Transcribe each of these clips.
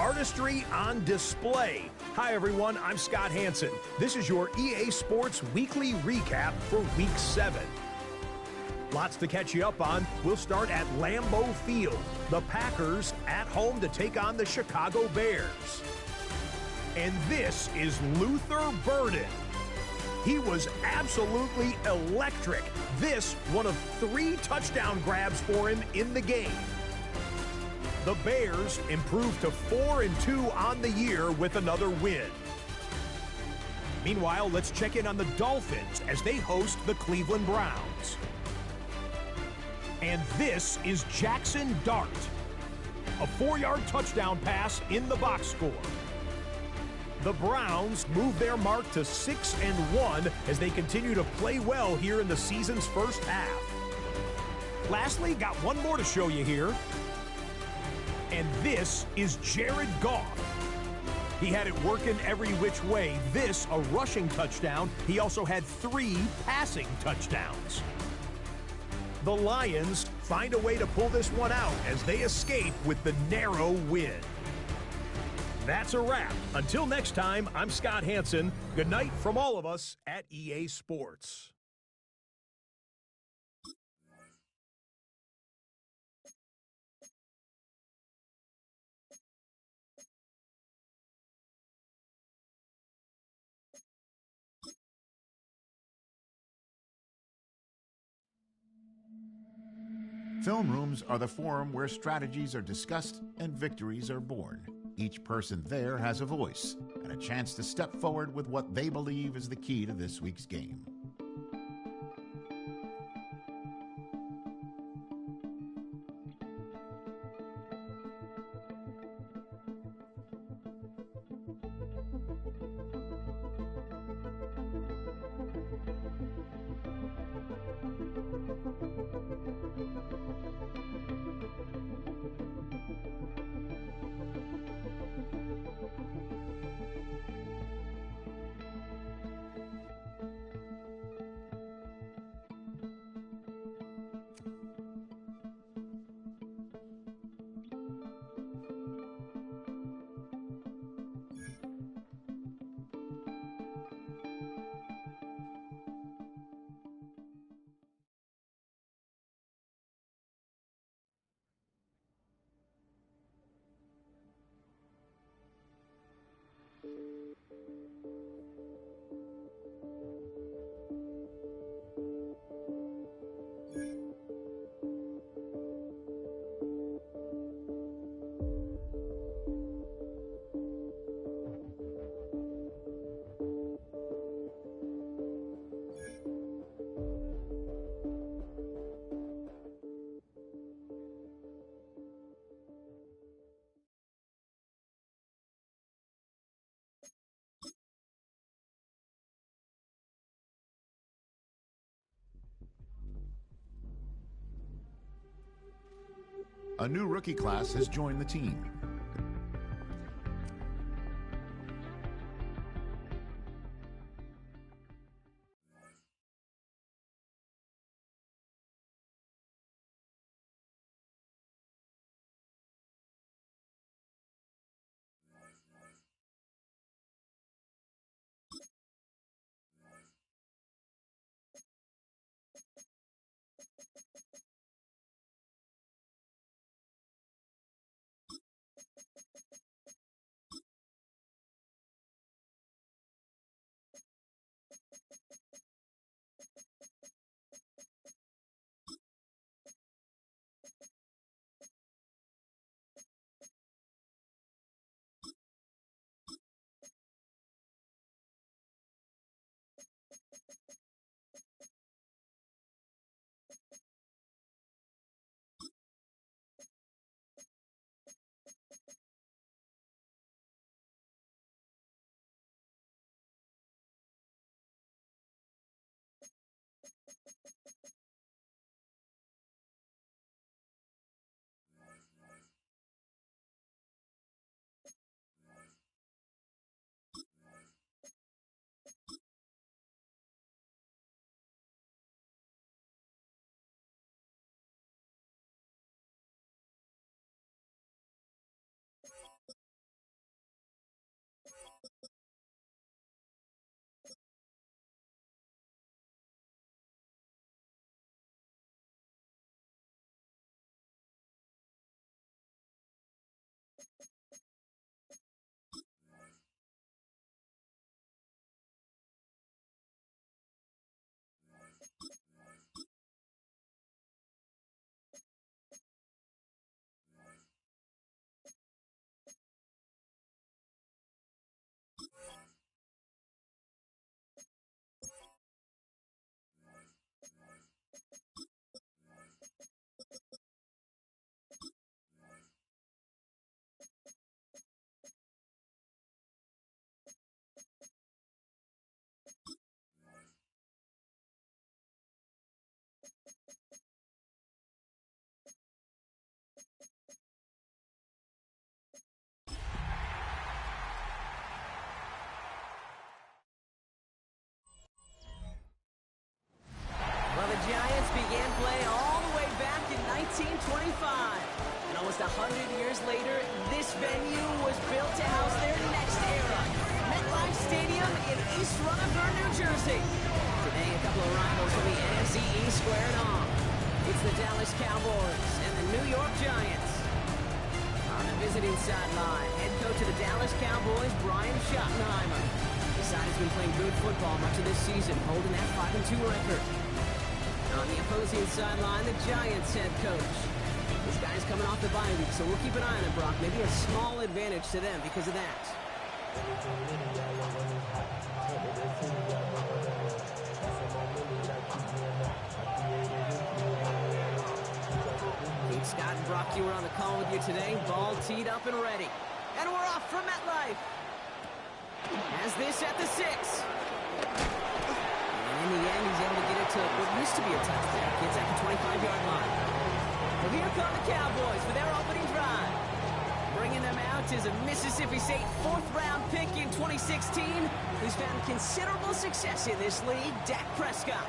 artistry on display. Hi, everyone. I'm Scott Hansen. This is your EA Sports Weekly Recap for Week 7. Lots to catch you up on. We'll start at Lambeau Field. The Packers at home to take on the Chicago Bears. And this is Luther Burden. He was absolutely electric. This, one of 3 touchdown grabs for him in the game. The Bears improved to 4-2 on the year with another win. Meanwhile, let's check in on the Dolphins as they host the Cleveland Browns. And this is Jackson Dart. A 4-yard touchdown pass in the box score. The Browns move their mark to 6-1 as they continue to play well here in the season's first half. Lastly, got one more to show you here. And this is Jared Goff. He had it working every which way. This, a rushing touchdown. He also had 3 passing touchdowns. The Lions find a way to pull this one out as they escape with the narrow win. That's a wrap. Until next time, I'm Scott Hansen. Good night from all of us at EA Sports. Film rooms are the forum where strategies are discussed and victories are born. Each person there has a voice and a chance to step forward with what they believe is the key to this week's game. A new rookie class has joined the team. Almost 100 years later, this venue was built to house their next era. MetLife Stadium in East Rutherford, New Jersey. Today, a couple of rivals from the NFC East squaring off. It's the Dallas Cowboys and the New York Giants. On the visiting sideline, head coach of the Dallas Cowboys, Brian Schottenheimer. The side has been playing good football much of this season, holding that 5-2 record. On the opposing sideline, the Giants head coach. This guy's coming off the bye week, so we'll keep an eye on him, Brock. Maybe a small advantage to them because of that. Pete Scott and Brock, you were on the call with you today. Ball teed up and ready. And we're off from MetLife. Has this at the 6. And in the end, he's able to get it to what used to be a touchdown. Gets at the 25-yard line. Well, here come the Cowboys for their opening drive. Bringing them out is a Mississippi State 4th-round pick in 2016 who's found considerable success in this league, Dak Prescott.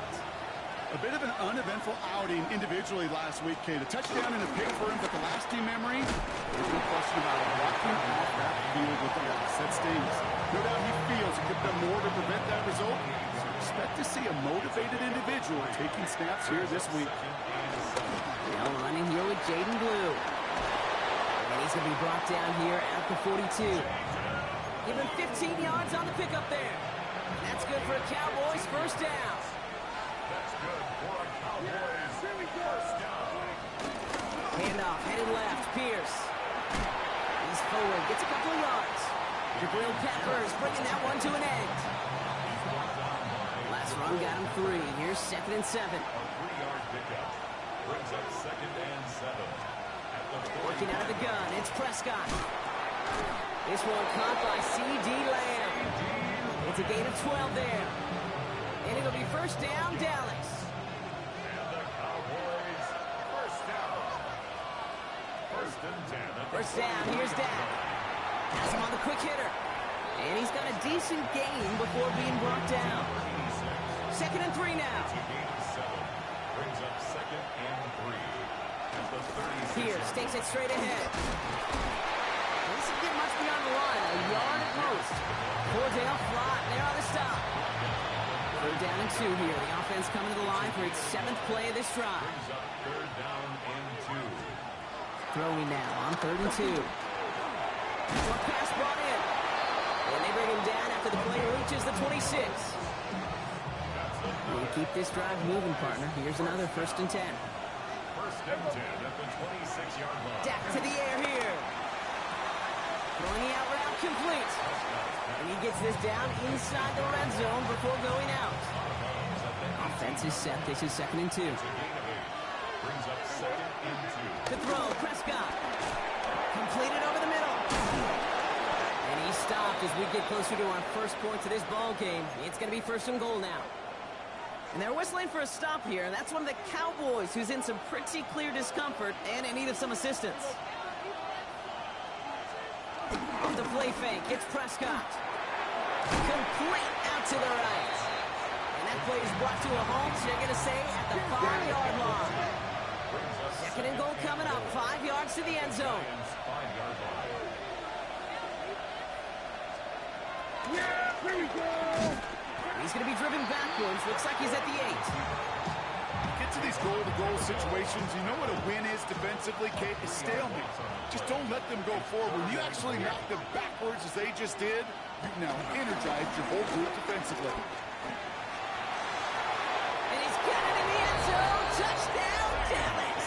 A bit of an uneventful outing individually last week, Kate. A touchdown and a pick for him, but the lasting memory, there's no question about it. Walking off that field with the loss. That stings. No doubt he feels he could have done more to prevent that result. So expect to see a motivated individual taking snaps here this week. Now running here with Jaden Blue. And he's going to be brought down here at the 42. Give him 15 yards on the pickup there. And that's good for a Cowboys first down. That's good for a Cowboys first down. Handoff, headed left, Pierce. He's forward, gets a couple of yards. Jabril Peppers bringing that one to an end. Last run got him 3. Here's 2nd and 7. A 3-yard pickup brings up 2nd and 7. Working out of the gun, it's Prescott. This one caught by C.D. Lamb. It's a gain of 12 there. And it'll be first down, Dallas. And the Cowboys first down. 1st and 10. First down, here's Dak. Has him on the quick hitter. And he's got a decent gain before being brought down. 2nd and 3 now. Brings up 2nd and 3. Here, stakes it straight ahead. This doesn't get much beyond the line. A yard at most. Cordell Flott there on the stop. 3rd down and 2 here. The offense coming to the line for its 7th play of this drive. Brings up 3rd down and 2. Throwing now on 3rd and 2. Short pass brought in. And they bring him down after the play reaches the 26. We'll keep this drive moving, partner. Here's another 1st and 10. 1st and 10 at the 26-yard line. Dak to the air here. Throwing the out route complete. And he gets this down inside the red zone before going out. Offense is set. This is 2nd and 2. Brings up 2nd and 2. The throw, Prescott. Completed over the middle. And he stopped as we get closer to our first points of this ball game. It's going to be 1st and goal now. And they're whistling for a stop here. That's one of the Cowboys who's in some pretty clear discomfort and in need of some assistance. Off the play fake, it's Prescott. Complete out to the right. And that play is brought to a halt, so you're going to say at the 5-yard line. 2nd and goal coming up, 5 yards to the end zone. 5-yard line. Yeah, here we go! He's going to be driven backwards. Looks like he's at the 8. Get to these goal-to-goal situations. You know what a win is defensively, Kate? Is stalemate. Just don't let them go forward. When you actually knock them backwards as they just did, you've now energized your whole group defensively. And he's got it in the end zone. Touchdown, Dallas!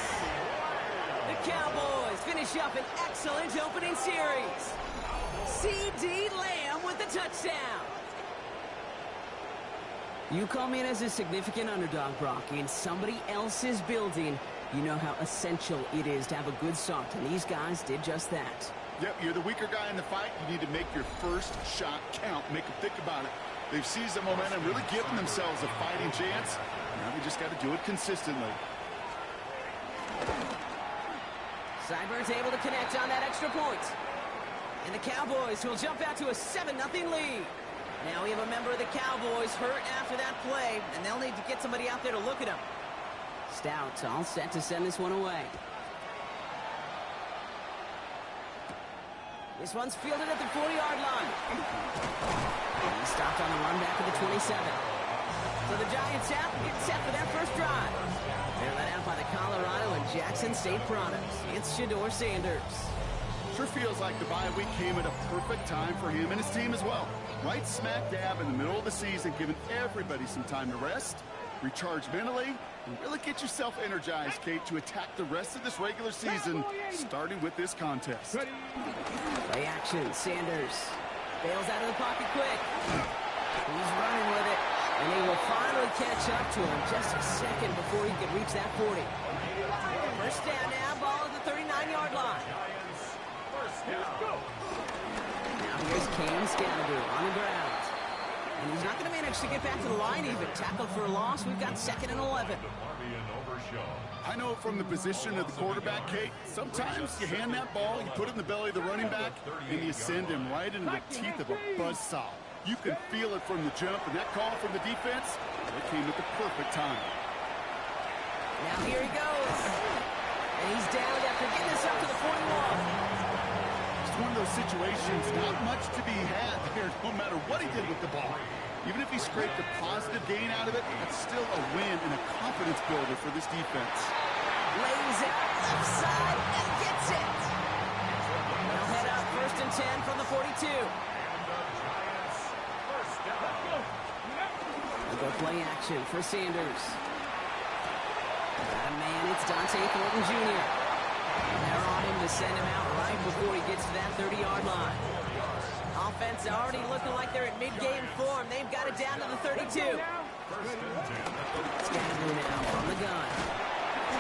The Cowboys finish up an excellent opening series. C.D. Lamb with the touchdown. You come in as a significant underdog, Brock, in somebody else's building. You know how essential it is to have a good start, and these guys did just that. Yep, you're the weaker guy in the fight. You need to make your first shot count. Make them think about it. They've seized the momentum, really given themselves a fighting chance. Now they just got to do it consistently. Seibert's able to connect on that extra point. And the Cowboys will jump out to a 7-0 lead. Now we have a member of the Cowboys hurt after that play, and they'll need to get somebody out there to look at him. Stout all set to send this one away. This one's fielded at the 40-yard line. He stopped on the run back at the 27. So the Giants out and getting set for their first drive. They're led out by the Colorado and Jackson State products. It's Shedeur Sanders. Sure feels like the bye week came at a perfect time for him and his team as well. Right smack dab in the middle of the season, giving everybody some time to rest, recharge mentally, and really get yourself energized, Kate, to attack the rest of this regular season, starting with this contest. Play action, Sanders bails out of the pocket quick. He's running with it, and he will finally catch up to him just a second before he can reach that 40. First down now, ball at the 39-yard line. Now here's Cam Scalaboo on the ground. And he's not going to manage to get back to the line even. Tackled for a loss. We've got 2nd and 11. I know from the position of the quarterback, Kate, sometimes you hand that ball, you put it in the belly of the running back, and you send him right into the teeth of a buzzsaw. You can feel it from the jump, and that call from the defense, it came at the perfect time. Now here he goes. And he's down after getting this up to the 41. One of those situations, not much to be had here, no matter what he did with the ball. Even if he scraped a positive gain out of it, that's still a win and a confidence builder for this defense. Lays it left side and gets it. They'll head out 1st and 10 from the 42. We'll go play action for Sanders. Got a man, it's Dante Thornton Jr. And they're on him to send him out right before he gets to that 30-yard line. Offense already looking like they're at mid-game form. They've got it down to the 32. Scalaboo now from the gun.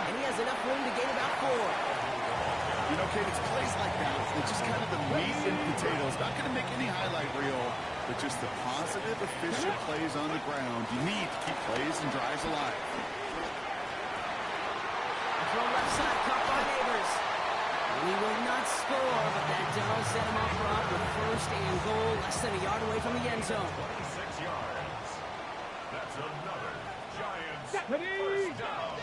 And he has enough room to gain about 4. You know, Kate, it's plays like that. It's just kind of the meat and potatoes. Not going to make any highlight reel, but just the positive, efficient plays on the ground. You need to keep plays and drives alive. From left side, caught by Neighbors. And he will not score, but that does set him up front with 1st and goal, less than a yard away from the end zone. 26 yards. That's another Giants first down.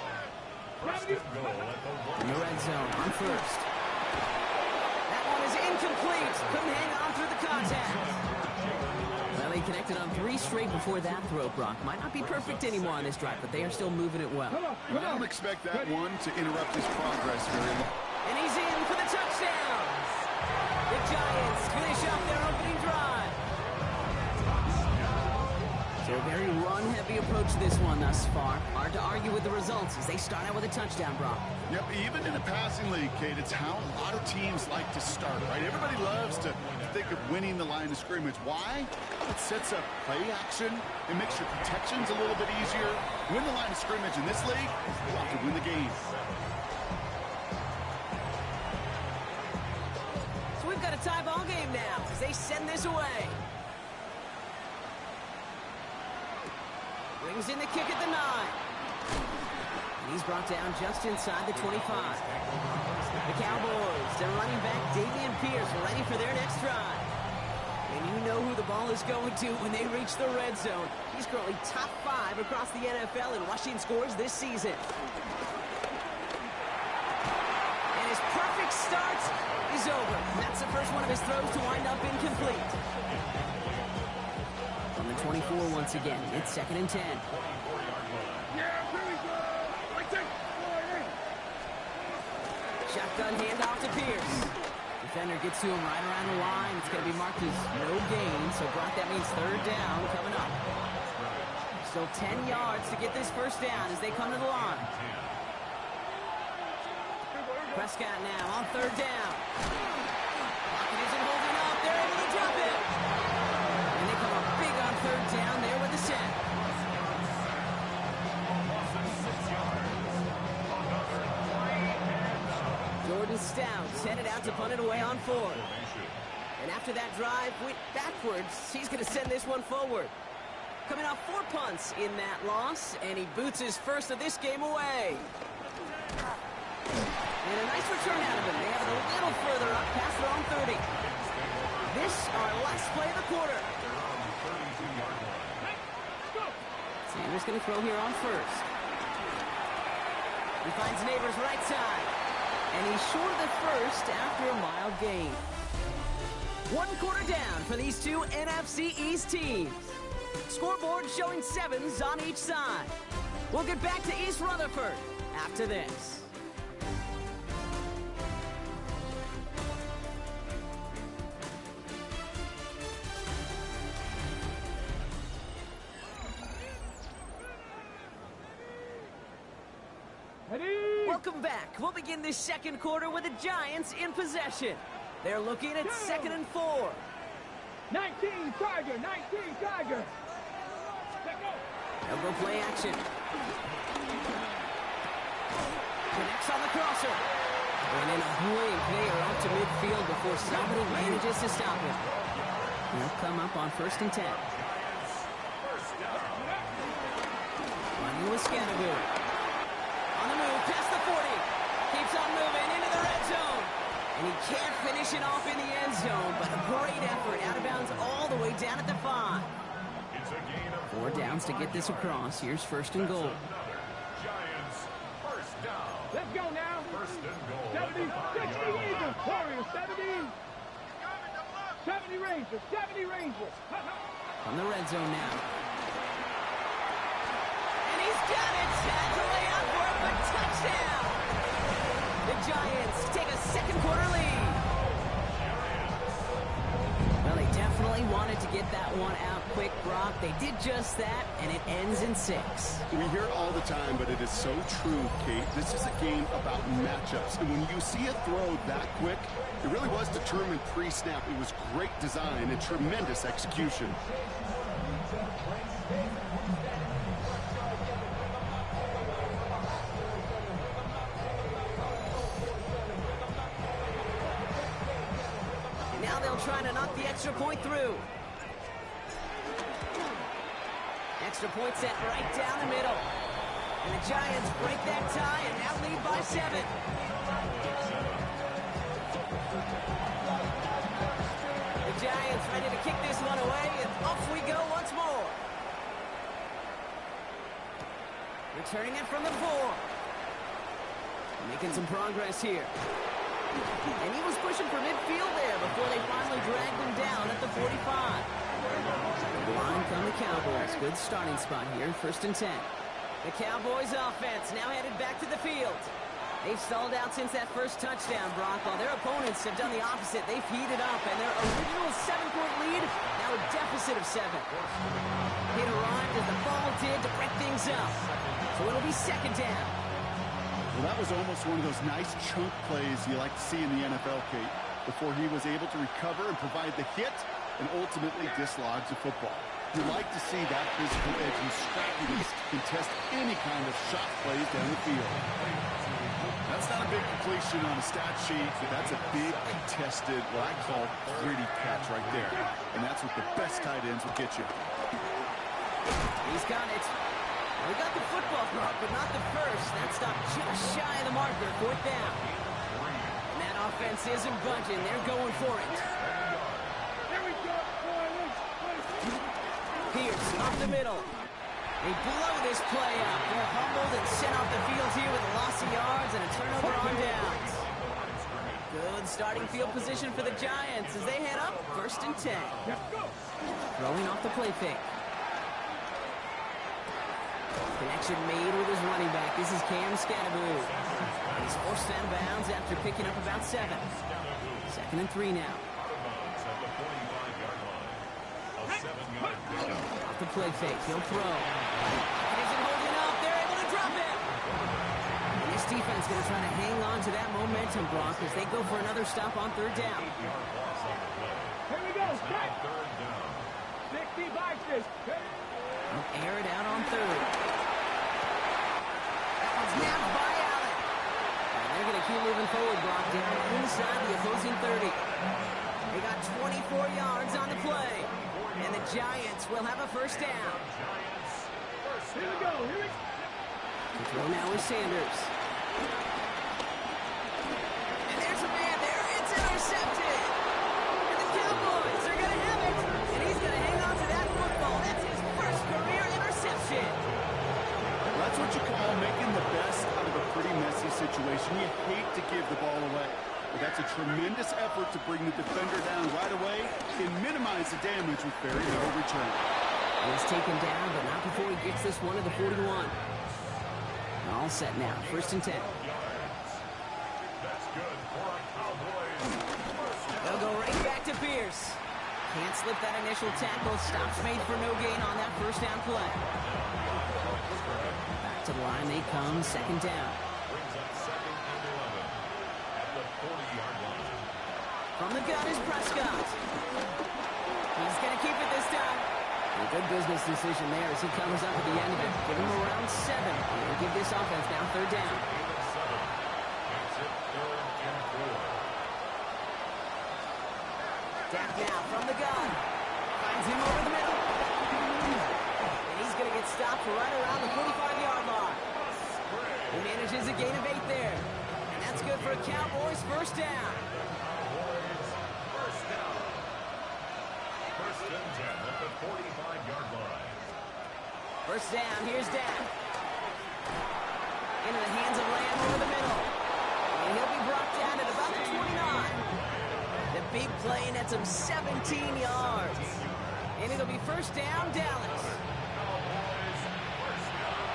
1st and goal at the 1. In the red zone on 1st. That one is incomplete. Couldn't hang on through the contact. Well, he connected on 3 straight before that throw, Brock. Might not be perfect anymore on this drive, but they are still moving it well. I don't expect that one to interrupt his progress very long. And he's in for the touchdown. The Giants finish up their opening drive. So a very run-heavy approach to this one thus far. Hard to argue with the results as they start out with a touchdown, Brock. Yep, even in a passing league, Kate, it's how a lot of teams like to start, right? Everybody loves to think of winning the line of scrimmage. Why? It sets up play action. It makes your protections a little bit easier. Win the line of scrimmage in this league, you have to win the game. So we've got a tie ball game now as they send this away. Brings in the kick at the 9. And he's brought down just inside the 25. The Cowboys, their running back, Davian Pierce, ready for their next drive. And you know who the ball is going to when they reach the red zone. He's currently top 5 across the NFL in rushing scores this season. And his perfect start is over. That's the first one of his throws to wind up incomplete. From the 24 once again, it's 2nd and 10. Shotgun handoff to Pierce. Defender gets to him right around the line. It's going to be marked as no gain, so Brock, that means 3rd down coming up. Still 10 yards to get this first down as they come to the line. Prescott now on 3rd down. Pocket isn't holding up. They're able to drop it. And they come up big on 3rd down there with the sack. Jordan Stout's headed out to punt it away on 4. And after that drive went backwards, he's going to send this one forward. Coming off 4 punts in that loss, and he boots his first of this game away. And a nice return out of him. They have it a little further up past their own 30. This, our last play of the quarter. Sanders going to throw here on 1st. He finds Neighbors right side. And he's short of the 1st after a mild gain. One quarter down for these two NFC East teams. Scoreboard showing 7s on each side. We'll get back to East Rutherford after this. Welcome back. We'll begin this second quarter with the Giants in possession. They're looking at 2nd and 4. 19 Tiger, 19 Tiger. They'll go play action. Connects on the crosser. And in a blink, they are up to midfield before somebody manages to stop him. He'll come up on 1st and 10. Running with Scannaboo. On the move, past the 40. Keeps on moving into the red zone. And he can't finish it off in the end zone, but a great effort out of bounds all the way down at the 5. 4 downs to get this across. Here's 1st and goal. Giants, first down. Let's go now. 1st and goal. 70, 60 Rangers. Warriors, 70. 70 Rangers, 70 Rangers. From the red zone now. And he's got it. Had to lay out for it, but touchdown. The Giants take a second quarter lead. Well, they definitely wanted to get that one out quick, Brock. They did just that, and it ends in 6. We hear it all the time, but it is so true, Kate. This is a game about matchups. And when you see a throw that quick, it really was determined pre-snap. It was great design and tremendous execution. Now they'll try to knock the extra point through. Extra point set right down the middle. And the Giants break that tie and now lead by 7. The Giants ready to kick this one away, and off we go once more. Returning it from the 4. Making some progress here. And he was pushing for midfield there before they finally dragged him down at the 45. Line come the Cowboys. Good starting spot here, 1st and 10. The Cowboys offense now headed back to the field. They've stalled out since that first touchdown, Brock, while their opponents have done the opposite. They've heated up, and their original 7-point lead, now a deficit of 7. It arrived as the ball did to break things up. So it'll be 2nd down. Well, that was almost one of those nice chunk plays you like to see in the NFL, Kate, before he was able to recover and provide the hit and ultimately dislodge the football. You like to see that physical edge and scrappiness to contest any kind of shot plays down the field. That's not a big completion on a stat sheet, but that's a big contested, what I call gritty catch right there. And that's what the best tight ends will get you. He's got it. We got the football drop, but not the first. That stopped just shy of the marker, 4th down. And that offense isn't budging. They're going for it. Here we go, Pierce off the middle. They blow this play up. They're humbled and sent off the field here with a loss of yards and a turnover on downs. Good starting field position for the Giants as they head up 1st and 10. Throwing off the play fake. Connection made with his running back. This is Cam Scannaboo. He's forced out of bounds after picking up about 7. 2nd and 3 now. Off the play fake. He'll throw. It isn't holding up. They're able to drop it. And this defense going to try to hang on to that momentum, Brock, as they go for another stop on 3rd down. Here we go, 60 boxes. They'll air it out on 3rd. Snapped by Allen. And they're going to keep moving forward, Brock, down inside the opposing 30. They got 24 yards on the play. And the Giants will have a 1st down. Here we go, here we go. The throw now is Sanders. And there's a man there. It's intercepted. And the Cowboys are going to have it. And he's going to hang on to that football. That's his first career interception. That's what you call making the best out of a pretty messy situation. You hate to give the ball away. But that's a tremendous effort to bring the defender down right away and minimize the damage with very little return. He's taken down, but not before he gets this one to the 41. All set now, 1st and 10. That's good for a Cowboys. They'll go right back to Pierce. Can't slip that initial tackle. Stops made for no gain on that 1st down play. Back to the line they come, 2nd down. Brings up 2nd and 11 at the 40-yard line. From the gun is Prescott. He's going to keep it this time. A good business decision there as he covers up at the end of it. Give him around 7. And give this offense now 3rd down. 7. Makes it 3rd and 4. Down now from the gun. Finds him over the middle. And he's going to get stopped right around the 45-yard line. He manages a gain of 8 there. And that's good for a Cowboys 1st down. Cowboys, 1st down. 1st and 10 at the 45-yard line. 1st down, here's Dan. Into the hands of Lamb over the middle. And he'll be brought down at about the 29. The big play nets him 17 yards. And it'll be 1st down, Dallas. Cowboys, 1st down.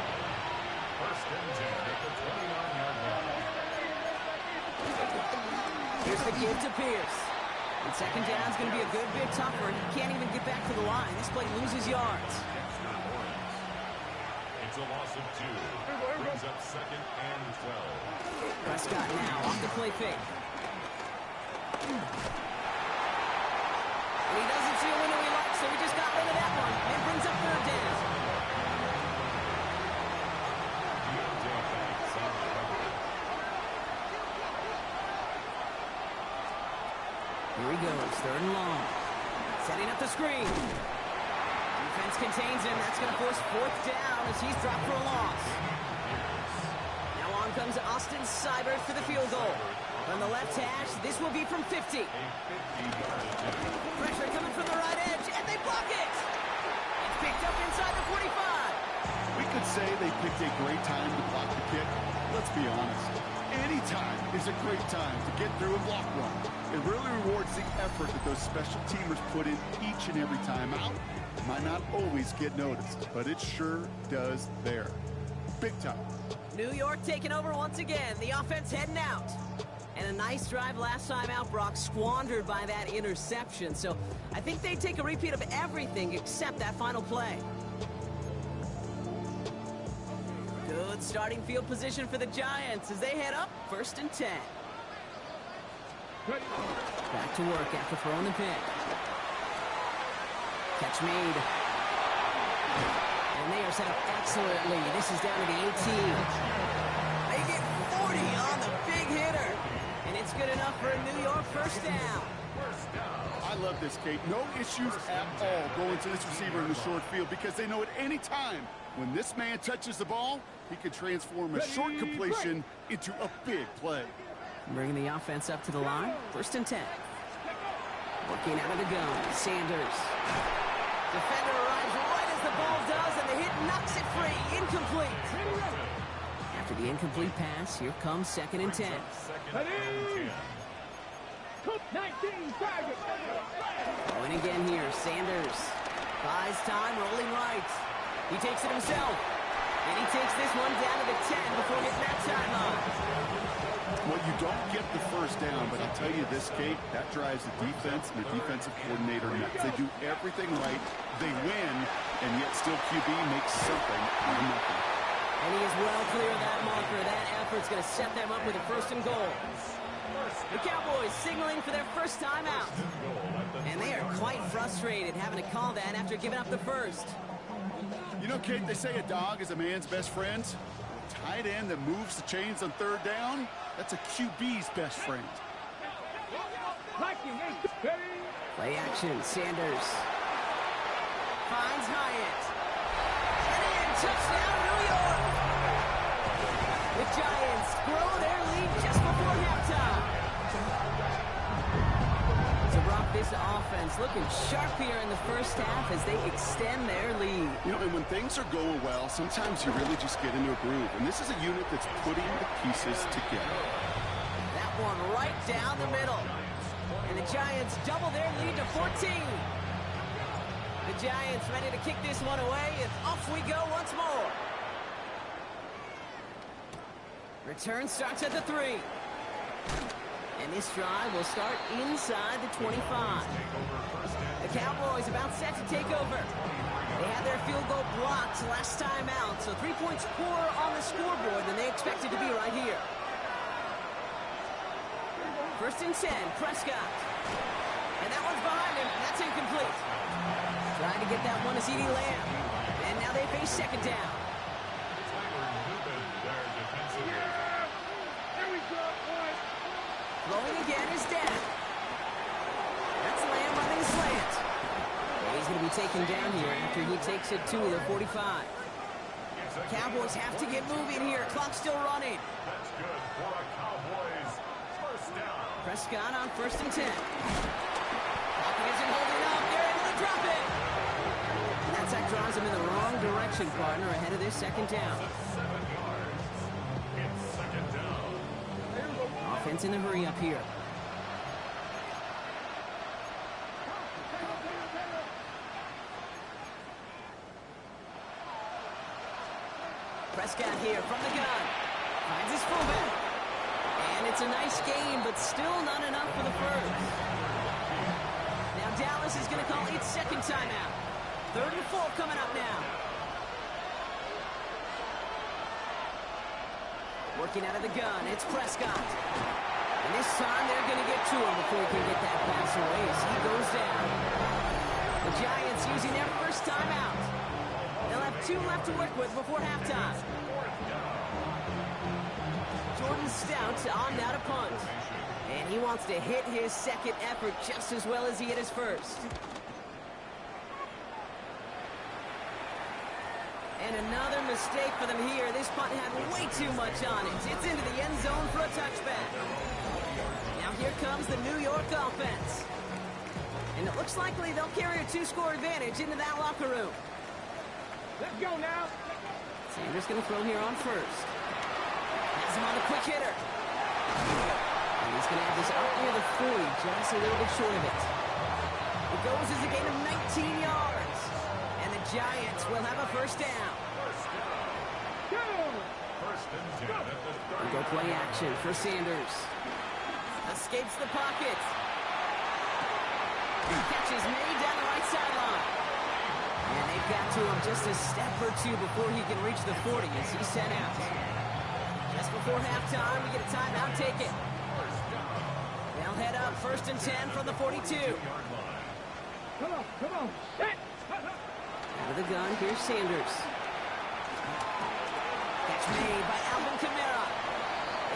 1st and 10 at the 29-yard line. Here's the give to Pierce. And 2nd down's going to be a good bit tougher. He can't even get back to the line. This play loses yards. It's a loss of 2. Brings up 2nd and 12. Prescott now off the play fake. And he doesn't see a window he likes, so he just got rid of that one. And brings up 3rd down. Here he goes, 3rd and long. Setting up the screen. Defense contains him. That's going to force 4th down as he's dropped for a loss. Now on comes Austin Seibert for the field goal. From the left hash, this will be from 50. Pressure coming from the right edge, and they block it! It's picked up inside the 45. We could say they picked a great time to block the kick. Let's be honest. Any time is a great time to get through and block one. It really rewards the effort that those special teamers put in each and every time out. Might not always get noticed, but it sure does there. Big time. New York taking over once again. The offense heading out. And a nice drive last time out, Brock, squandered by that interception. So I think they take a repeat of everything except that final play. Good starting field position for the Giants as they head up 1st and 10. Back to work after throwing the pick. Catch made. And they are set up excellently. This is down to the 18. They get 40 on the big hitter. And it's good enough for a New York 1st down. I love this, Kate. No issues at all going to this receiver in the short field because they know at any time when this man touches the ball, he can transform a short completion into a big play. Bringing the offense up to the line. 1st and 10. Working out of the gun. Sanders. Defender arrives right as the ball does, and the hit knocks it free. Incomplete. After the incomplete pass, here comes 2nd and 10. 2nd and 10. Going again here, Sanders. Buys time, rolling right. He takes it himself. And he takes this one down to the 10 before hitting that timeline. Well, you don't get the 1st down, but I'll tell you this, Kate, that drives the defense and the defensive coordinator nuts. They do everything right, they win, and yet still QB makes something out of nothing. And he is well clear of that marker. That effort's going to set them up with a 1st and goal. The Cowboys signaling for their 1st time out. And they are quite frustrated having to call that after giving up the 1st. You know, Kate, they say a dog is a man's best friend. A tight end that moves the chains on 3rd down, that's a QB's best friend. Play action, Sanders. Finds Hyatt. And in, touchdown, New York! The Giants grow their lead just before halftime. So Brock, this offense looking sharp here in the 1st half as they extend their lead. You know, and when things are going well, sometimes you really just get into a groove. And this is a unit that's putting the pieces together. That one right down the middle. And the Giants double their lead to 14. The Giants ready to kick this one away, and off we go once more. Return starts at the 3. And this drive will start inside the 25. The Cowboys about set to take over. They had their field goal blocked last time out, so 3 points poorer on the scoreboard than they expected to be right here. First and 10, Prescott. And that one's behind him. That's incomplete. Trying to get that one to CeeDee Lamb. And now they face second down. Throwing again is Dan. That's Lamb running slant. And he's going to be taken down here after he takes it to the 45. Cowboys have to get moving here. Clock's still running. That's good for a Cowboys first down. Prescott on first and 10. Pocket isn't holding up. They're able to drop it. And that sack drives him in the wrong direction, partner, ahead of this second down. 7 yards. It's second down. Offense in the hurry up here. Prescott here from the gun. Finds his fullback. And it's a nice game, but still not enough for the first. Now Dallas is going to call its second timeout. 3rd and 4 coming up now. Working out of the gun, it's Prescott. And this time they're going to get to him before he can get that pass away as he goes down. The Giants using their first timeout. They'll have 2 left to work with before halftime. Jordan Stout on now to punt. And he wants to hit his second effort just as well as he hit his first. And another mistake for them here. This punt had way too much on it. It's into the end zone for a touchback. Now here comes the New York offense. And it looks likely they'll carry a 2-score advantage into that locker room. Let's go now. Sanders going to throw here on first. Has him on the quick hitter. And he's going to have this out near the 40, just a little bit short of it. It goes as a gain of 19 yards. And the Giants will have a first down. First and 10 at the 30. And go play action for Sanders. Escapes the pocket. Catch is made down the right sideline. And they've got to him just a step or two before he can reach the 40 as he's sent out. Just before halftime, we get a timeout taken. They'll head up first and 10 from the 42. Come on. Set. Out of the gun, here's Sanders. Catch made by Alvin Kamara.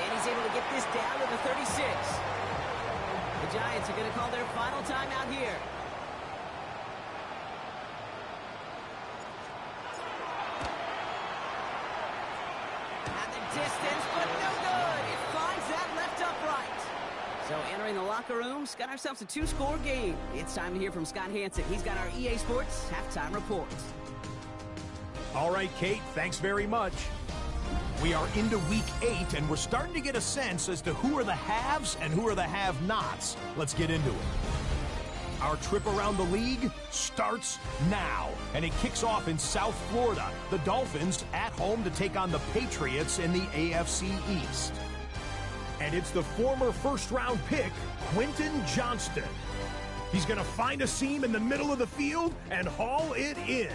And he's able to get this down to the 36. The Giants are going to call their final timeout here. At the distance, but no good. It finds that left upright. So entering the locker room, got ourselves a 2-score game. It's time to hear from Scott Hansen. He's got our EA Sports halftime report. All right, Kate, thanks very much. We are into week 8, and we're starting to get a sense as to who are the haves and who are the have-nots. Let's get into it. Our trip around the league starts now, and it kicks off in South Florida. The Dolphins at home to take on the Patriots in the AFC East. And it's the former first-round pick, Quentin Johnston. He's going to find a seam in the middle of the field and haul it in.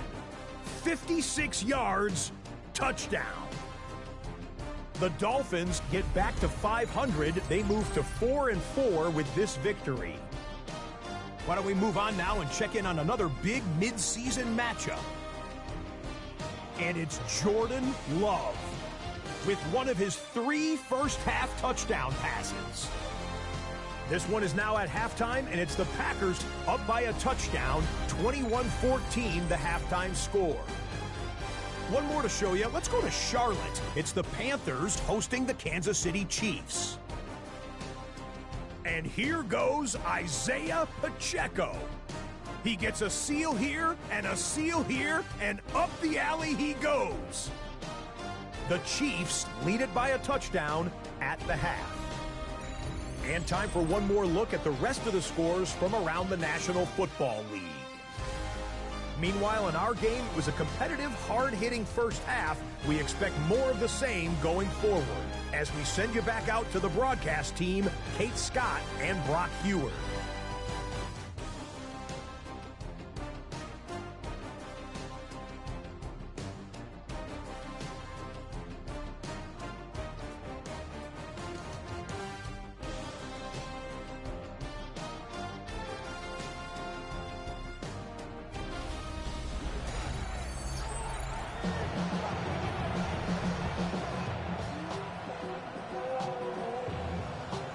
56 yards, touchdown. The Dolphins get back to 500. They move to 4-4 with this victory. Why don't we move on now and check in on another big mid-season matchup. And it's Jordan Love with one of his 3 first-half touchdown passes. This one is now at halftime, and it's the Packers up by a touchdown, 21-14, the halftime score. One more to show you. Let's go to Charlotte. It's the Panthers hosting the Kansas City Chiefs. And here goes Isaiah Pacheco. He gets a seal here and a seal here, and up the alley he goes. The Chiefs lead it by a touchdown at the half. And time for one more look at the rest of the scores from around the National Football League. Meanwhile, in our game, it was a competitive, hard-hitting first half. We expect more of the same going forward as we send you back out to the broadcast team, Kate Scott and Brock Hewer.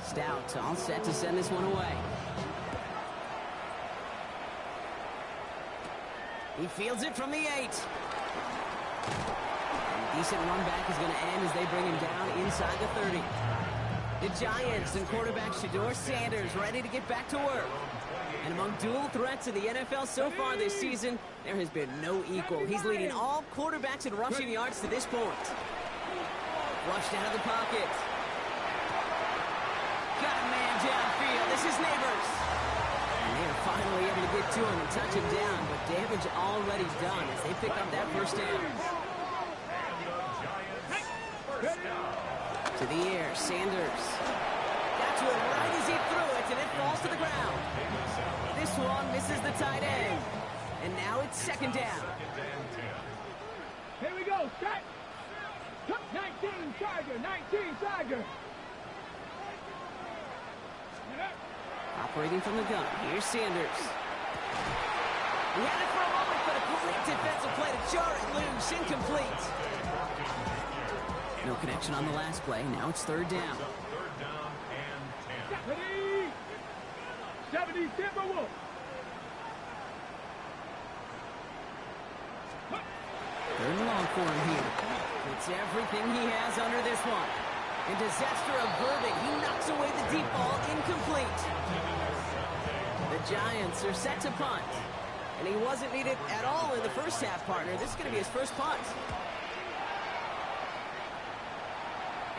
Stout all set to send this one away. He fields it from the 8. And a decent run back is going to end as they bring him down inside the 30. The Giants and quarterback Shedeur Sanders ready to get back to work. And among dual threats in the NFL so far this season, there has been no equal. He's leading all quarterbacks in rushing yards to this point. Flushed out of the pocket. Got a man downfield. This is Neighbors. And they are finally able to get to him and touch him down, but damage already done as they pick up that first down. To the air, Sanders. Got to it right as he threw it, and it falls to the ground. This one misses the tight end. And now it's second down. Here we go, set. 19 Tiger, 19 Tiger. Operating from the gun, here's Sanders. He had it for a moment, but a great defensive play to jar it loose, incomplete. No connection on the last play, now it's third down. 70 Timberwolves. Third and long for him here. It's everything he has under this one. And disaster averted. He knocks away the deep ball, incomplete. The Giants are set to punt. And he wasn't needed at all in the first half, partner. This is going to be his first punt.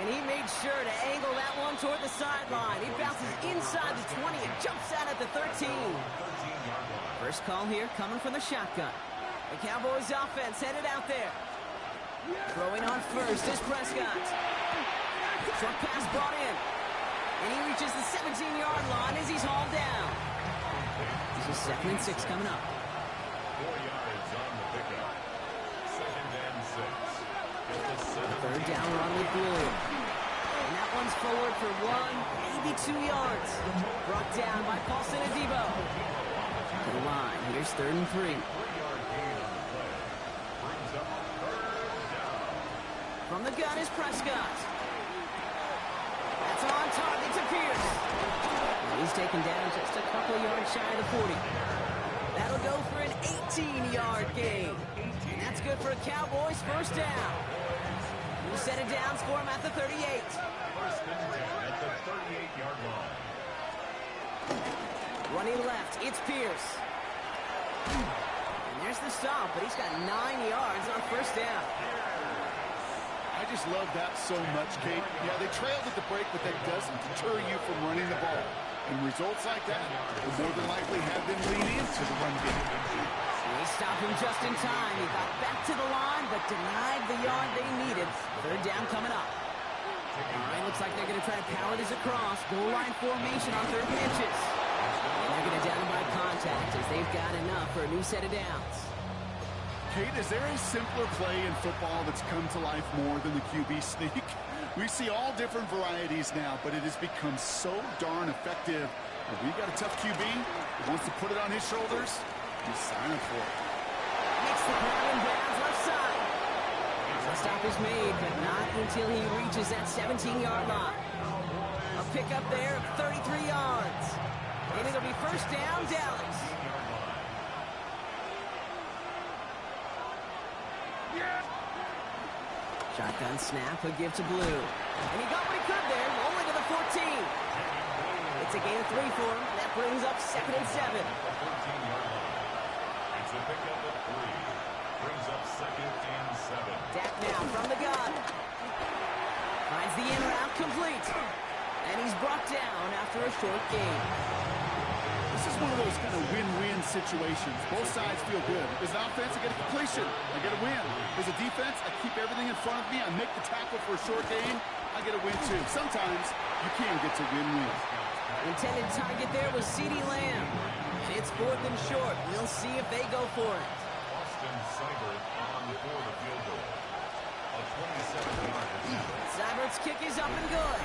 And he made sure to angle that one toward the sideline. He bounces inside the 20 and jumps out at the 13. First call here coming from the shotgun. The Cowboys offense headed out there. Throwing on first is Prescott. Short pass brought in. And he reaches the 17-yard line as he's hauled down. This is 2nd and 6 coming up. 4 yards on the pickup. 2nd and 6. Third down run with Blue. And that one's forward for 1, maybe 2 yards. Brought down by Paulson Adebo. To the line. Here's 3rd and 3. 3-yard gain on the play. Brings up 3rd down. From the gun is Prescott. That's on target to Pierce. And he's taken down just a couple yards shy of the 40. That'll go for an 18-yard gain. And that's good for a Cowboys first down. We'll set it down, score him at the 38. First and 10 at the 38-yard line. Running left, it's Pierce. And there's the stop, but he's got 9 yards on first down. I just love that so much, Kate. Yeah, they trailed at the break, but that doesn't deter you from running the ball. And results like that will more than likely have them lean into the run game. They stopped him just in time. He got back to the line, but denied the yard they needed. Third down coming up. All right, looks like they're going to try to power this across. Goal line formation on 3rd and inches. And they're going to down him by contact as they've got enough for a new set of downs. Kate, is there a simpler play in football that's come to life more than the QB sneak? We see all different varieties now, but it has become so darn effective. If we got a tough QB who wants to put it on his shoulders, he's signing for it. Makes the grab and bounds left side. The stop is made, but not until he reaches that 17-yard line. A pickup there of 33 yards. And it'll be first down, Dallas. Shotgun snap, a give to Blue. And he got what he could there, rolling to the 14. It's a gain of 3 for him. That brings up 2nd and 7. It's a pickup of 3. Brings up 2nd and 7. Dak now from the gun. Finds the in route complete. And he's brought down after a short gain. This is one of those kind of win-win situations. Both sides feel good. As an offense, I get a completion. I get a win. As a defense, I keep everything in front of me. I make the tackle for a short gain. I get a win, too. Sometimes you can get to win-win. Intended target there was CeeDee Lamb. It's 4th and short. We'll see if they go for it. Austin Seibert on for the field goal. A 27-yard attempt. Seibert's kick is up and good.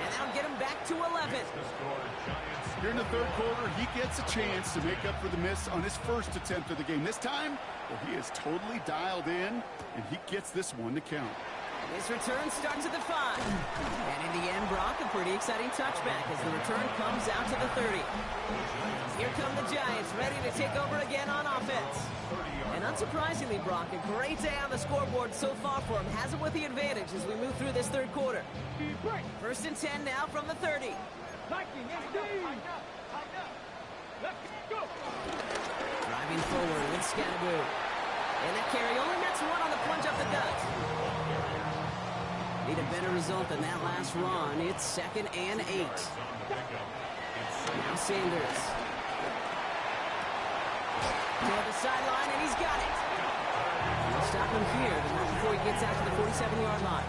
And that'll get him back to 11. The score, Giants. Here in the third quarter, he gets a chance to make up for the miss on his first attempt of the game. This time, well, he is totally dialed in, and he gets this one to count. This return starts at the 5. And in the end, Brock, a pretty exciting touchback as the return comes out to the 30. Here come the Giants, ready to take over again on offense. And unsurprisingly, Brock, a great day on the scoreboard so far for him. Has it with the advantage as we move through this third quarter. 1st and 10 now from the 30. Driving forward with Scatteroo. And that carry only nets one on the plunge up the gut. Need a better result than that last run. It's 2nd and 8. Now Sanders. To the sideline, and he's got it. We'll stop him here, but not before he gets out to the 47-yard line.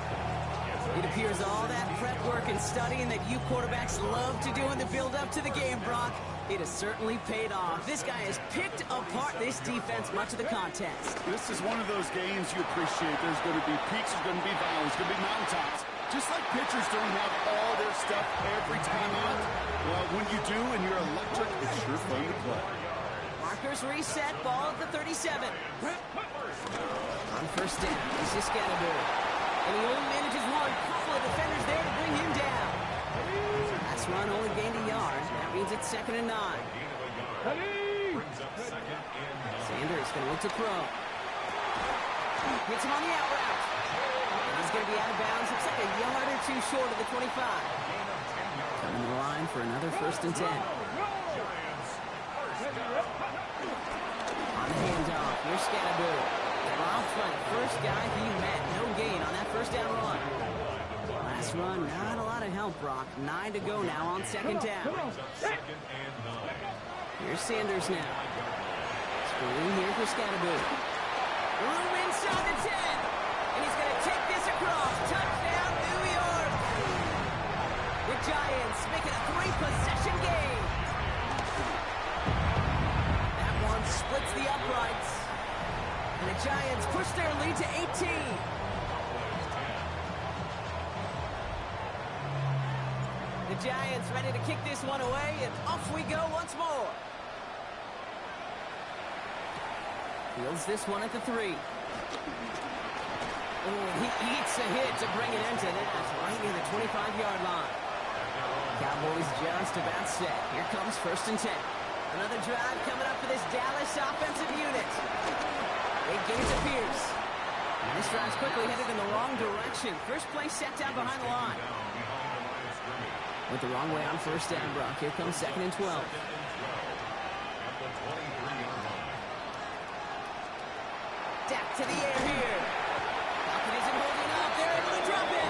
It appears all that prep work and studying that you quarterbacks love to do in the build-up to the game, Brock, it has certainly paid off. This guy has picked apart this defense much of the contest. This is one of those games you appreciate. There's going to be peaks, there's going to be valleys, there's going to be mountaintops. Just like pitchers don't have all their stuff every time out. Well, when you do and you're electric, it's sure fun to play. Markers reset, ball at the 37. On 1st down, this is Scatteroo. And he only manages one. Couple of defenders there to bring him down. Last run only gained a yard. That means it's 2nd and 9. Sanders going to look to throw. Hits him on the out route. And he's going to be out of bounds. Looks like a yard or two short of the 25. Coming to the line for another 1st and 10. On the handoff, here's Scatteroo. Dropped by the first guy he met. No gain on that 1st down run. Last run, not a lot of help, Brock. 9 to go now on 2nd down. Here's Sanders now. Screen here for Scatteroo. Room inside the 10. And he's going to take this across. Touchdown, New York. The Giants making a 3-possession game. That one splits the uprights. And the Giants push their lead to 18. The Giants ready to kick this one away, and off we go once more. Fields this one at the 3. Oh, he eats a hit to bring it into that, right near the 25-yard line. Cowboys just about set. Here comes 1st and 10. Another drive coming up for this Dallas offensive unit. Big gains to Pierce. And this drive's quickly headed in the wrong direction. First play set down behind the line. Went the wrong way on 1st down, Brock. Here comes 2nd and 12. Dak to the air here. Falcon isn't holding up. They're able to drop it.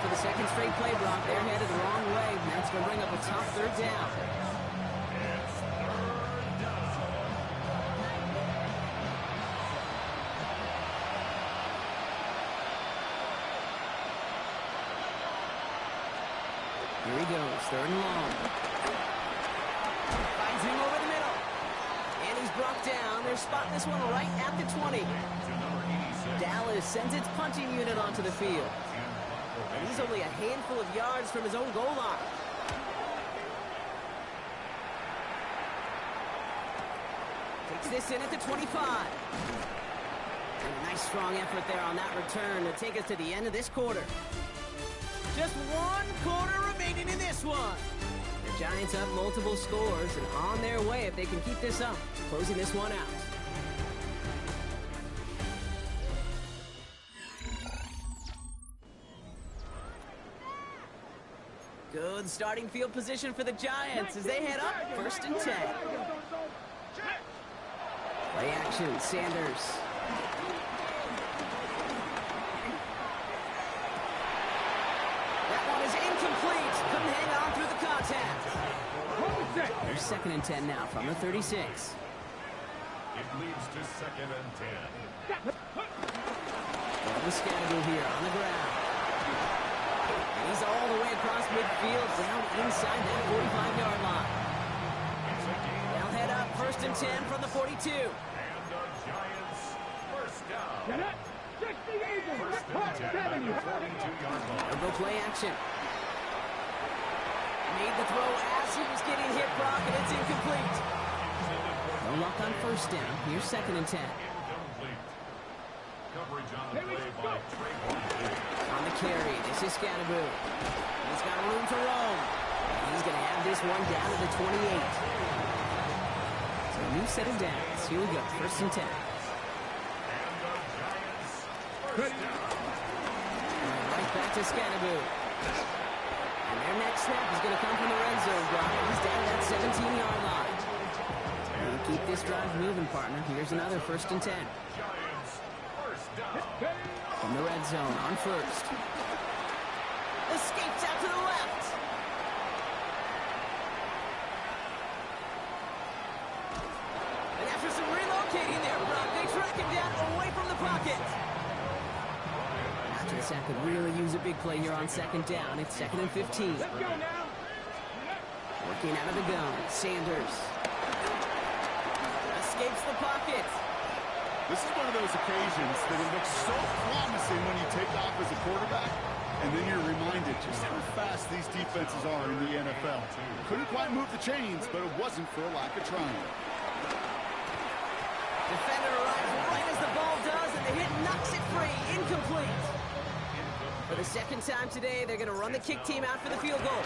For the 2nd straight play, Brock, they're headed the wrong way. That's going to bring up a tough 3rd down. Here he goes, 3rd and long. Finds him over the middle. And he's brought down. They're spotting this one right at the 20. Dallas sends its punting unit onto the field. And he's only a handful of yards from his own goal line. Takes this in at the 25. And a nice strong effort there on that return to take us to the end of this quarter. Just 1 quarter remaining in this one. The Giants have multiple scores and on their way if they can keep this up, closing this one out. Good starting field position for the Giants as they head up 1st and 10. Play action, Sanders. That one is in. incomplete. Couldn't hang on through the contact. There's 2nd and 10 now from the 36. It leads to 2nd and 10. Scatterbill here on the ground. And he's all the way across midfield, down inside that 45-yard line. They'll head up 1st and 10 from the 42. And the Giants first down. Get it. 60 Eagles. First and 10 at the 42-yard line. They'll go play action. Made the throw as he was getting hit, Brock, and it's incomplete. No luck on 1st down. Here's 2nd and 10. Incomplete. Coverage on the play by Trayvon. On the carry, this is Scatterbill. He's got room to roam. He's going to have this one down to the 28. So a new set of downs. Here we go, 1st and 10. And the Giants first down. Right back to Scatterbill. And their next snap is going to come from the red zone, Brock. He's down that 17-yard line. And keep this drive moving, partner. Here's another 1st and 10. Giants first down. From the red zone on 1st. Escapes out to the left. And after some relocating there, Brock, they track him down away from the pocket. After the sack could really use a big play here on 2nd down. It's 2nd and 15. Let's go now. Working out of the gun, Sanders. Escapes the pocket. This is one of those occasions that it looks so promising when you take off as a quarterback, and then you're reminded just how fast these defenses are in the NFL. Couldn't quite move the chains, but it wasn't for a lack of trying. Defender arrives right as the ball does, and the hit knocks it free. Incomplete. For the 2nd time today, they're going to run the kick team out for the field goal.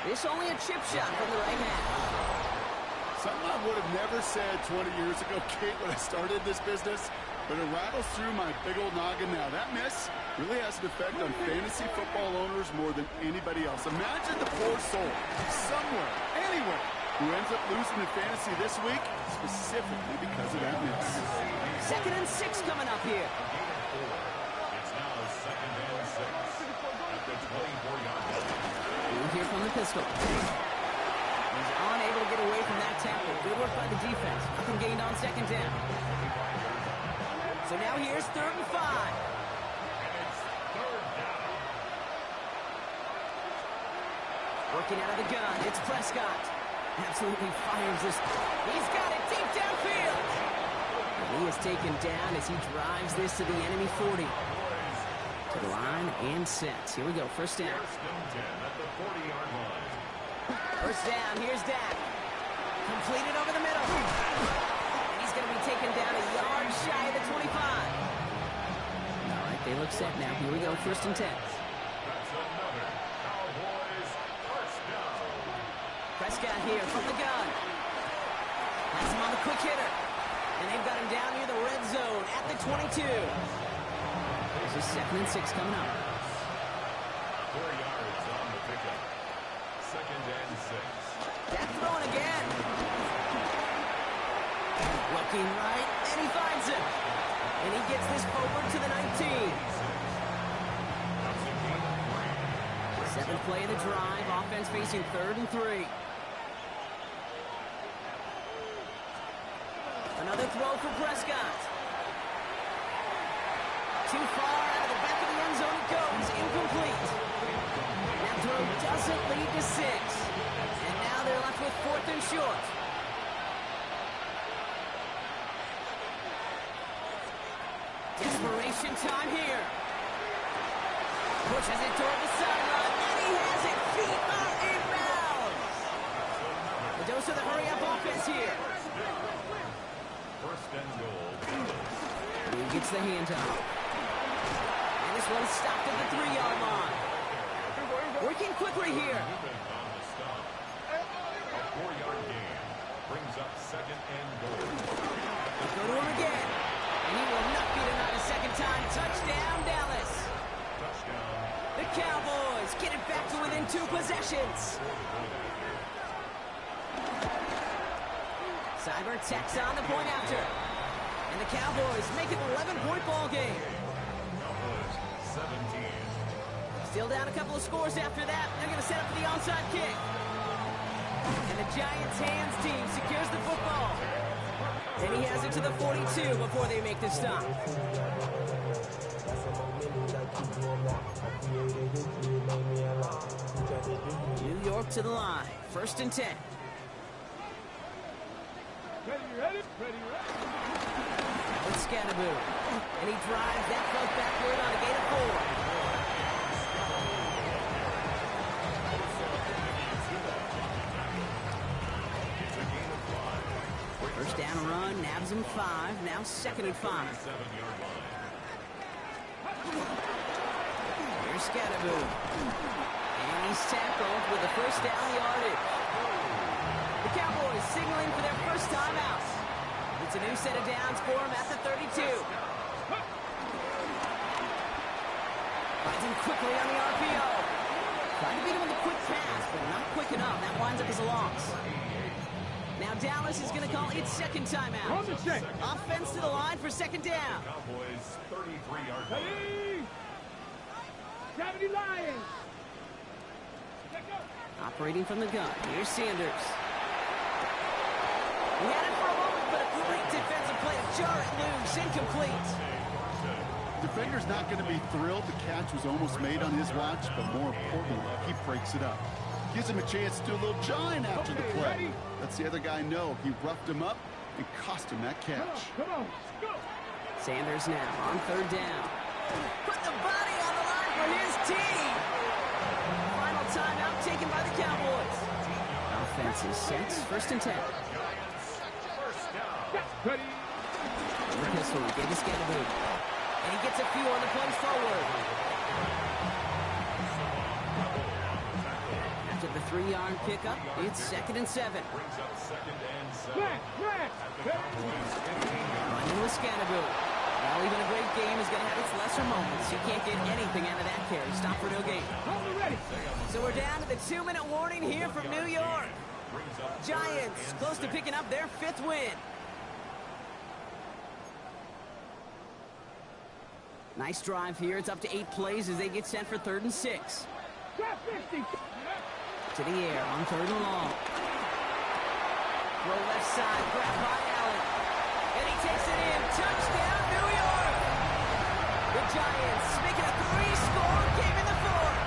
This only a chip shot from the right hand. Something I would have never said 20 years ago, Kate, when I started this business, but it rattles through my big old noggin now. That miss really has an effect on fantasy football owners more than anybody else. Imagine the poor soul, somewhere, anywhere, who ends up losing in fantasy this week, specifically because of that miss. 2nd and 6 coming up here. It's now 2nd and 6 at the 24-yard line. We'll hear from the pistol. He's unable to get away from that tackle. Good work by the defense. Nothing gained on 2nd down. So now here's 3rd and 5. And it's 3rd down. Working out of the gun. It's Prescott. Absolutely fires this. He's got it deep downfield. And he is taken down as he drives this to the enemy 40. To the line and sets. Here we go. 1st down. 1st and 10 at the 40-yard line. 1st down. Here's Dak. Completed over the middle. And he's going to be taken down a yard shy of the 25. All right, they look set now. Here we go. 1st and 10. That's another Cowboys first down. Prescott here from the gun. Has him on the quick hitter. And they've got him down near the red zone at the 22. This is 2nd and 6 coming up. 4 yards on the pickup. 2nd and 6. Dak throwing again. Looking right, and he finds it. And he gets this forward to the 19. 7th play of the drive. Offense facing 3rd and 3. Another throw for Prescott. Too far out of the back of the end zone it goes. Incomplete. That throw doesn't lead to 6. And now they're left with 4th and short. Desperation time here. Pushes it toward the sideline, and he has it. Feet are inbounds. A dose of the hurry-up offense here. 1st and goal. He gets the handoff. And this one's stopped at the 3-yard line. Working quickly here. Moving on the stop. A 4-yard gain brings up 2nd and goal. Go to him again. And he will not be denied a 2nd time. Touchdown, Dallas. Touchdown. The Cowboys get it back to within 2 possessions. Cyber tacks on the point after. And the Cowboys make it an 11-point ball game. Cowboys 17. Still down a couple of scores after that. They're going to set up for the onside kick. And the Giants' hands team secures the football. And he has it to the 42 before they make the stop. New York to the line. 1st and 10. Ready. It's Scannaboo. And he drives that front backward on a gain of 4. First down run, nabs him 5. Now 2nd and 5. Here's Scannaboo. And he's tackled with the first down yardage. The Cowboys signaling for their first time out. It's a new set of downs for him at the 32. Finds him quickly on the RPO. Trying to beat him with a quick pass, but not quick enough. That winds up as a loss. Now Dallas is going to call its 2nd timeout. Offense to the line for 2nd down. Cowboys 33-yard line. Ready. 70 Lions. Operating from the gun. Here's Sanders. He had it for a moment, but a great defensive play to jar it loose. Incomplete. Defender's not going to be thrilled. The catch was almost made on his watch, but more importantly, he breaks it up. Gives him a chance to do a little jawing after the play. Lets the other guy know he roughed him up and cost him that catch. Come on, go. Sanders now on 3rd down. Put the body on the line for his team. Final timeout taken by the Cowboys. Offense is set. 1st and 10. Ready. The pistol gave to Scannaboo. And he gets a few on the plays forward. After the 3-yard pickup, it's 2nd and 7. Brings up 2nd and 7. Running with Scannaboo. Well, even a great game is going to have its lesser moments. You can't get anything out of that carry. Stop for no gain. Ready. So we're down to the 2-minute warning here from New York. Giants close to picking up their 5th win. Nice drive here. It's up to 8 plays as they get set for 3rd and 6. To the air on 3rd and long. Throw left side, grab by Allen. And he takes it in. Touchdown, New York! The Giants making a 3-score game in the 4th.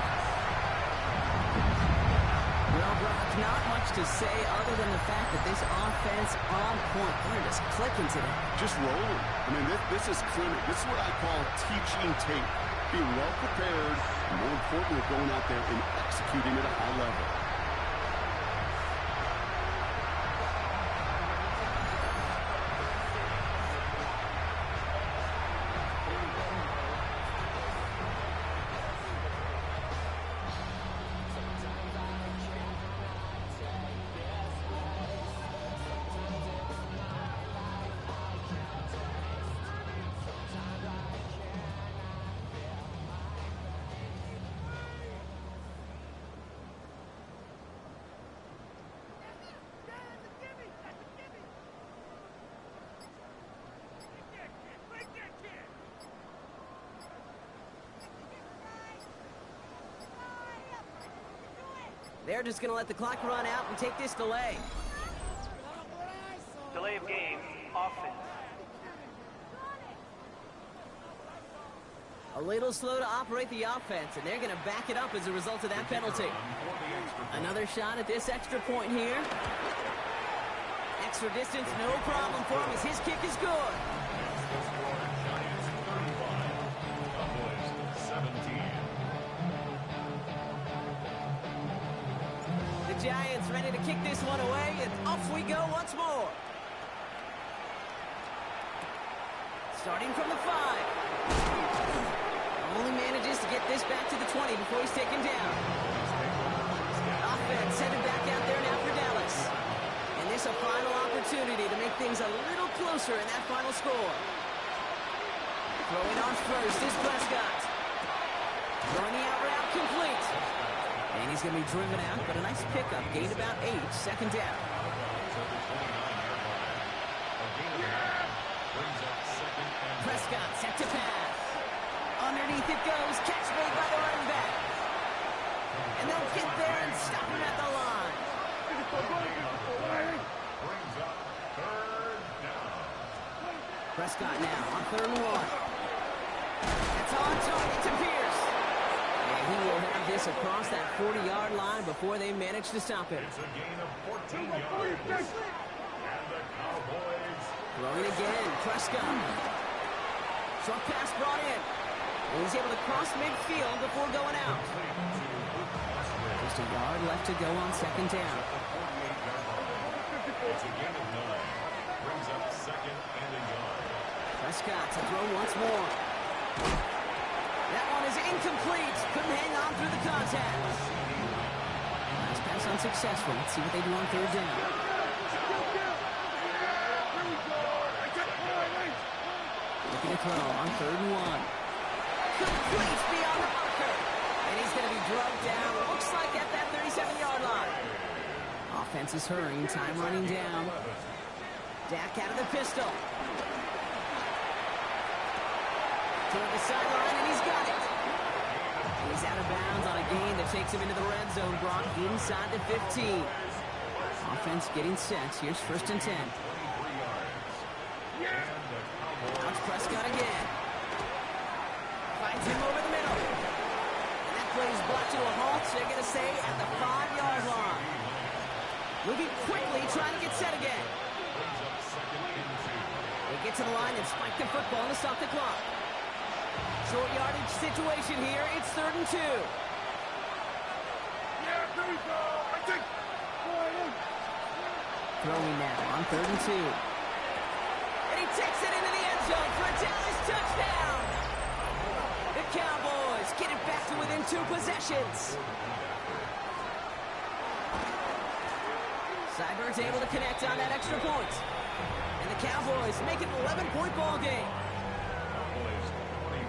Well, Brock, not much to say other than the fact that this offense on point. They're just clicking today. Just rolling. I mean, this is clinic. This is what I call teaching tape. Being well prepared, and more importantly, going out there and executing at a high level. They're just going to let the clock run out and take this delay. Delay of game, offense. A little slow to operate the offense, and they're going to back it up as a result of that penalty. Another shot at this extra point here. Extra distance, no problem for him as his kick is good. The Giants ready to kick this one away, and off we go once more. Starting from the 5. Only manages to get this back to the 20 before he's taken down. Offense headed back out there now for Dallas. And this a final opportunity to make things a little closer in that final score. Throwing on first is Prescott. Throwing the out route complete. And he's going to be driven out, but a nice pickup. Gained about 8, second down. Prescott set to pass. Underneath it goes. Catch made by the running back. They'll get there and stop him at the line. Brings up third down. Prescott now on 3rd and 1. That's on target to Pierce. And he will have this across that 40-yard line before they manage to stop him. It's a gain of 14 yards. And the Cowboys Throwing again, Prescott. Short pass brought in. And he's able to cross midfield before going out. Just a yard left to go on 2nd down. It's a gain of 9. Brings up 2nd and a yard. Prescott to throw once more. That one is incomplete. Couldn't hang on through the contact. Last pass unsuccessful. Let's see what they do on 3rd down. Looking to throw on 3rd and 1. Complete beyond the marker. And he's going to be drugged down. Looks like at that 37-yard line. Offense is hurrying. Time running down. Dak out of the pistol. Toward the sideline, and he's got it. And he's out of bounds on a gain that takes him into the red zone, Brock, inside the 15. Offense getting set. Here's 1st and 10. Watch Prescott again. Finds him over the middle. And that play is brought to a halt. They're going to say at the 5-yard line. Moving quickly, trying to get set again. They get to the line and spike the football to stop the clock. Short yardage situation here. It's 3rd and 2. Throwing now on 3rd and 2. And he takes it into the end zone for a Dallas touchdown. The Cowboys get it back to within 2 possessions. Seibert's able to connect on that extra point. And the Cowboys make it an 11-point ball game.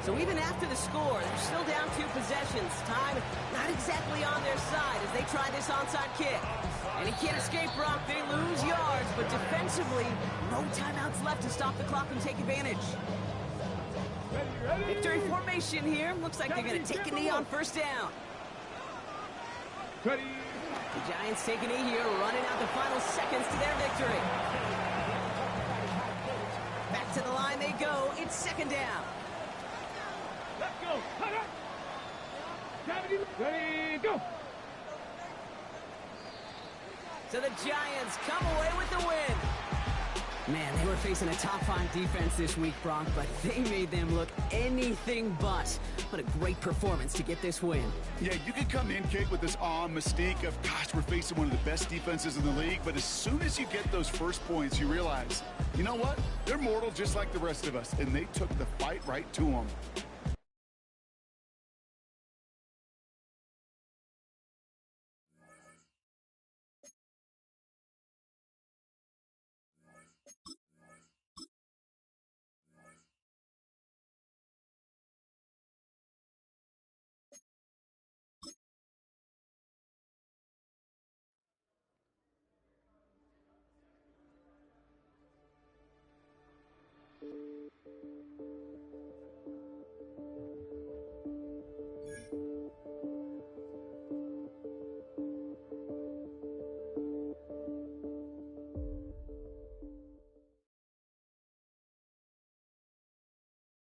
So even after the score, they're still down 2 possessions. Time not exactly on their side as they try this onside kick. And he can't escape, Brock. They lose yards, but defensively, no timeouts left to stop the clock and take advantage. Victory formation here. Looks like they're going to take a knee on 1st down. Ready. The Giants take a knee here, running out the final seconds to their victory. Back to the line they go. It's 2nd down. Let's go. Ready, go. So the Giants come away with the win. Man, they were facing a top 5 defense this week, Brock, but they made them look anything but. What a great performance to get this win. Yeah, you can come in, Kate, with this awe and mystique of, gosh, we're facing one of the best defenses in the league, but as soon as you get those first points, you realize, you know what? They're mortal just like the rest of us, and they took the fight right to them.